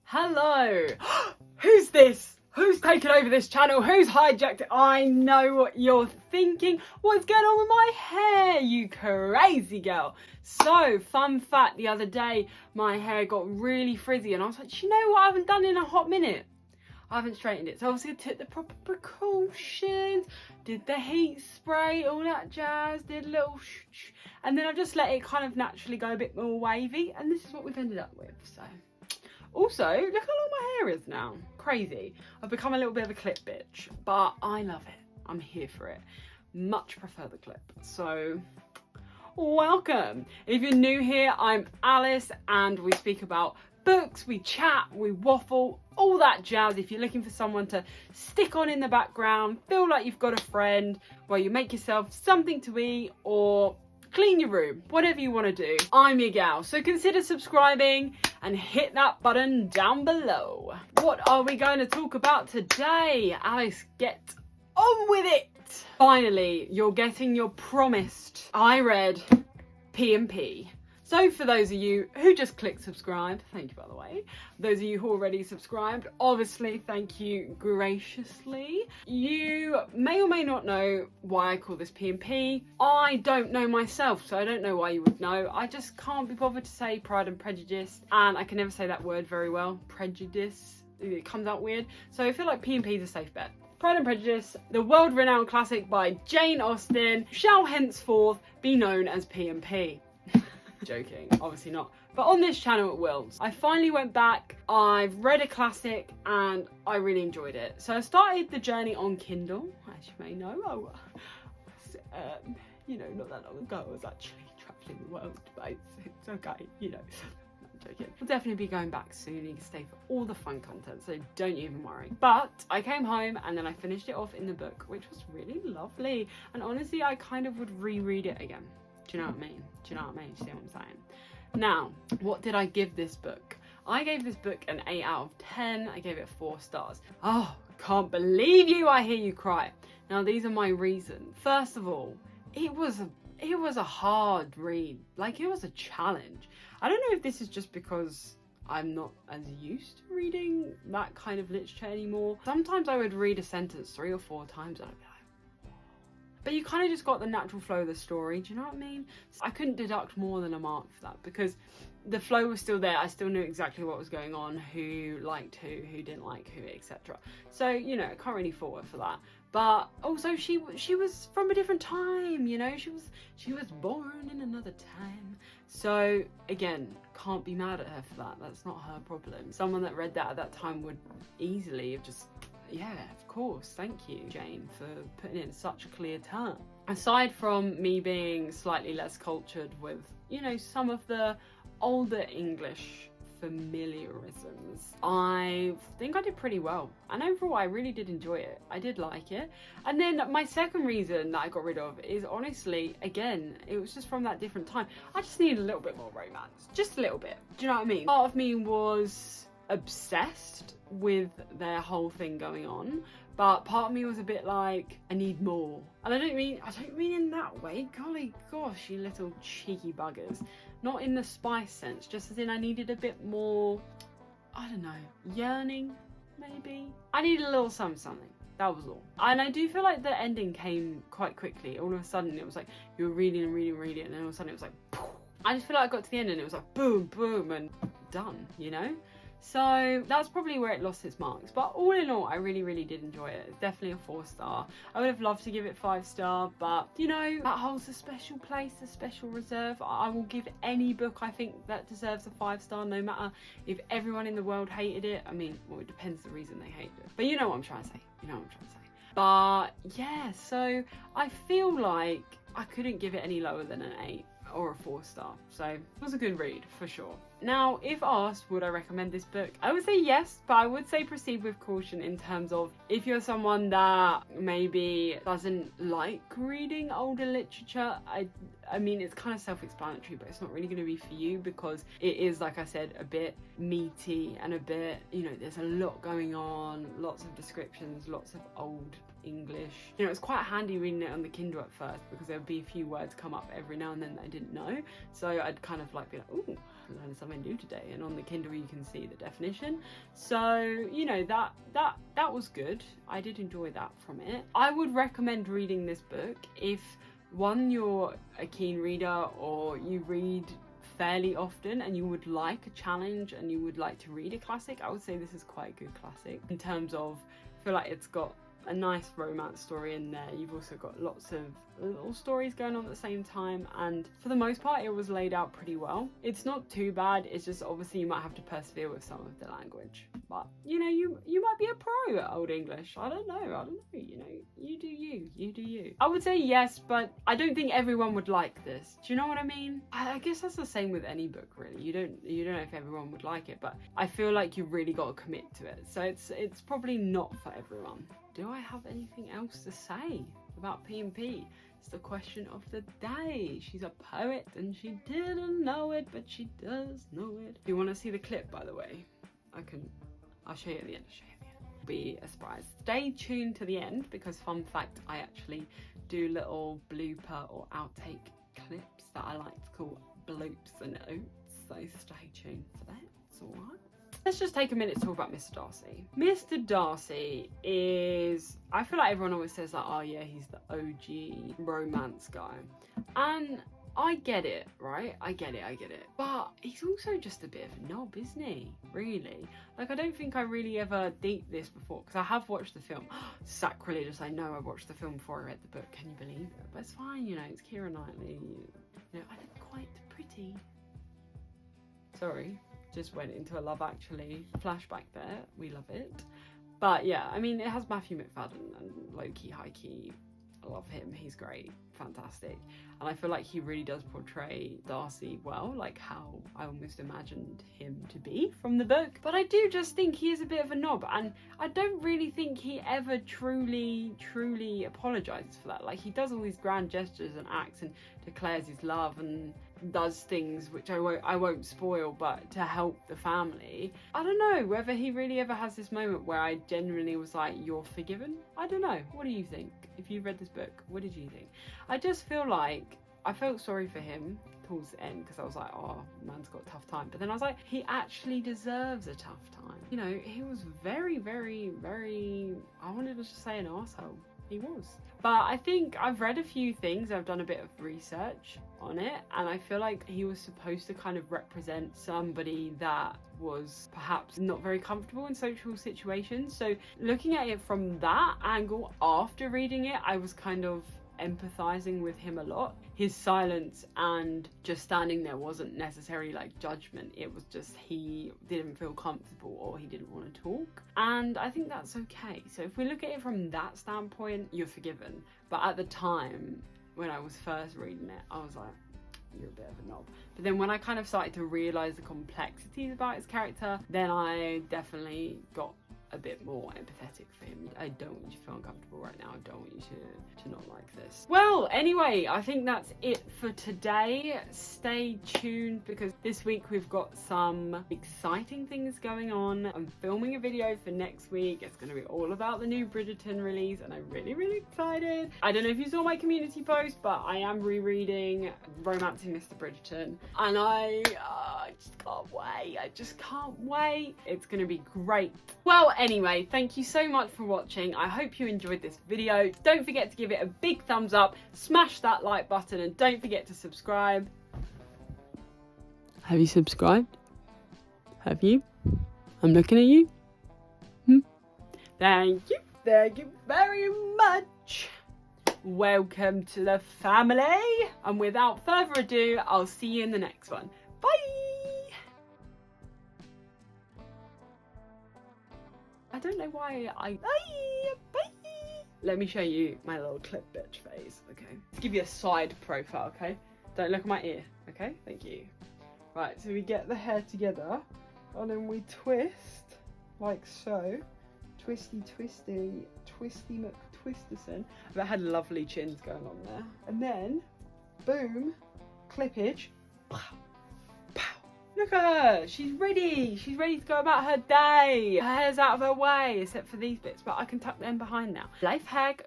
Hello! Who's this? Who's taken over this channel? Who's hijacked it? I know what you're thinking. What's going on with my hair, you crazy girl? So, fun fact, the other day, my hair got really frizzy and I was like, you know what I haven't done in a hot minute? I haven't straightened it. So obviously I took the proper precautions, did the heat spray, all that jazz, did a little shh, and then I just let it kind of naturally go a bit more wavy, and this is what we've ended up with, so. Also, look how long my hair is now. Crazy. I've become a little bit of a clip bitch, but I love it. I'm here for it. Much prefer the clip. So, welcome. If you're new here, I'm Alice and we speak about books, we chat, we waffle, all that jazz. If you're looking for someone to stick on in the background, feel like you've got a friend, while you make yourself something to eat or clean your room, whatever you want to do, I'm your gal. So consider subscribing and hit that button down below. What are we going to talk about today? Alice, get on with it. Finally, you're getting your promised. I read P&P. So for those of you who just clicked subscribe, thank you by the way. Those of you who already subscribed, obviously thank you graciously. You may or may not know why I call this P&P. I don't know myself, so I don't know why you would know. I just can't be bothered to say Pride and Prejudice, and I can never say that word very well. Prejudice, it comes out weird. So I feel like P&P is a safe bet. Pride and Prejudice, the world-renowned classic by Jane Austen, shall henceforth be known as P&P. Joking, obviously not, but on this channel it will. I finally went back, I've read a classic and I really enjoyed it. So I started the journey on Kindle, as you may know. You know, not that long ago I was actually travelling the world, but it's okay, you know. I'm joking. We'll definitely be going back soon. You can stay for all the fun content, so don't even worry. But I came home and then I finished it off in the book, which was really lovely. And honestly, I kind of would reread it again. Do you know what I mean? Do you know what I mean? Do you see what I'm saying? Now, what did I give this book? I gave this book an 8 out of 10. I gave it 4 stars. Oh, can't believe you. I hear you cry. Now, these are my reasons. First of all, it was a hard read. Like, it was a challenge. I don't know if this is just because I'm not as used to reading that kind of literature anymore. Sometimes I would read a sentence 3 or 4 times and I'd be like, but you kind of just got the natural flow of the story, do you know what I mean? So I couldn't deduct more than a mark for that because the flow was still there. I still knew exactly what was going on, who liked who didn't like who, etc. So, you know, I can't really fault her for that. But also she was from a different time, you know, she was born in another time. So again, can't be mad at her for that. That's not her problem. Someone that read that at that time would easily have just, yeah, of course, thank you, Jane, for putting it in such a clear term. Aside from me being slightly less cultured with, you know, some of the older English familiarisms, I think I did pretty well. And overall, I really did enjoy it. I did like it. And then my second reason that I got rid of is honestly, again, it was just from that different time. I just needed a little bit more romance. Just a little bit. Do you know what I mean? Part of me was obsessed with their whole thing going on, but part of me was a bit like, I need more. And I don't mean in that way, golly gosh, you little cheeky buggers. Not in the spice sense, just as in I needed a bit more, I don't know, yearning, maybe? I needed a little something. That was all. And I do feel like the ending came quite quickly. All of a sudden it was like, you were reading, and then all of a sudden it was like, poof. I just feel like I got to the end and it was like, boom, boom, and done, you know? So that's probably where it lost its marks. But all in all, I really, really did enjoy it. It's definitely a 4 star. I would have loved to give it 5 star, but you know, that holds a special place, a special reserve. I will give any book I think that deserves a 5 star, no matter if everyone in the world hated it. I mean, well, it depends the reason they hated it. But you know what I'm trying to say. You know what I'm trying to say. But yeah, so I feel like I couldn't give it any lower than an 8 or a 4 star. So it was a good read for sure. Now, if asked, would I recommend this book? I would say yes, but I would say proceed with caution in terms of if you're someone that maybe doesn't like reading older literature. I mean, it's kind of self-explanatory, but it's not really going to be for you because it is, like I said, a bit meaty and a bit, you know, there's a lot going on, lots of descriptions, lots of old English. You know, it's quite handy reading it on the Kindle at first because there would be a few words come up every now and then that I didn't know. So I'd kind of like be like, ooh, learned something new today. And on the Kindle you can see the definition. So, you know, that was good. I did enjoy that from it. I would recommend reading this book if, one, you're a keen reader or you read fairly often and you would like a challenge and you would like to read a classic. I would say this is quite a good classic in terms of, I feel like it's got a nice romance story in there. You've also got lots of little stories going on at the same time, and for the most part it was laid out pretty well. It's not too bad, it's just obviously you might have to persevere with some of the language, but you know, you might be a pro at Old English. I don't know, you know, you do you. I would say yes, but I don't think everyone would like this. Do you know what I mean? I guess that's the same with any book really. You don't know if everyone would like it, but I feel like you've really got to commit to it, so it's probably not for everyone. Do I have anything else to say about P&P? It's the question of the day. She's a poet and she didn't know it, but she does know it. If you want to see the clip, by the way, I'll show you at the end. Be a surprise. Stay tuned to the end because, fun fact, I actually do little blooper or outtake clips that I like to call bloops and oats. So stay tuned for that. It's all right. Let's just take a minute to talk about Mr. Darcy. Mr. Darcy is, I feel like everyone always says like, oh yeah, he's the OG romance guy. And I get it, right? I get it. But he's also just a bit of a knob, isn't he? Really? Like, I don't think I really ever deep this before, because I have watched the film. Sacrilegious, I know I watched the film before I read the book. Can you believe it? But it's fine, you know, it's Keira Knightley. You know, I look quite pretty. Sorry. Just went into a Love Actually flashback there. We love it. But yeah, I mean, it has Matthew McFadden and low-key, high-key. I love him. He's great. Fantastic. And I feel like he really does portray Darcy well, like how I almost imagined him to be from the book. But I do just think he is a bit of a knob, and I don't really think he ever truly apologizes for that. Like, he does all these grand gestures and acts and declares his love and does things which I won't spoil, but to help the family. I don't know whether he really ever has this moment where I genuinely was like, you're forgiven. I don't know. What do you think? If you read this book, what did you think? I just feel like I felt sorry for him towards the end, because I was like, oh, man's got a tough time. But then I was like, he actually deserves a tough time. You know, he was very, I wanted to just say an arsehole. He was. But I think I've read a few things, I've done a bit of research on it, and I feel like he was supposed to kind of represent somebody that was perhaps not very comfortable in social situations. So looking at it from that angle after reading it, I was kind of empathizing with him a lot. His silence and just standing there wasn't necessarily like judgment, it was just he didn't feel comfortable or he didn't want to talk, and I think that's okay. So if we look at it from that standpoint, you're forgiven. But at the time when I was first reading it, I was like, you're a bit of a knob. But then when I kind of started to realize the complexities about his character, then I definitely got a bit more empathetic for him. I don't want you to feel uncomfortable right now. I don't want you to not like this. Well, anyway, I think that's it for today. Stay tuned because this week we've got some exciting things going on. I'm filming a video for next week. It's going to be all about the new Bridgerton release and I'm really excited. I don't know if you saw my community post, but I am rereading Romancing Mr. Bridgerton and I just can't wait. I just can't wait. It's going to be great. Well, anyway, thank you so much for watching. I hope you enjoyed this video. Don't forget to give it a big thumbs up, smash that like button, and don't forget to subscribe. Have you subscribed? Have you? I'm looking at you. Thank you very much. Welcome to the family. And without further ado, I'll see you in the next one. Bye. I don't know why Bye. Let me show you my little clip bitch face, okay? Let's give you a side profile, okay? Don't look at my ear, okay? Thank you. Right, so we get the hair together and then we twist like so. Twisty McTwisterson. But had lovely chins going on there. And then, boom, clippage. Pow. Look at her, she's ready to go about her day. Her hair's out of her way, except for these bits, but I can tuck them behind now. Life hack,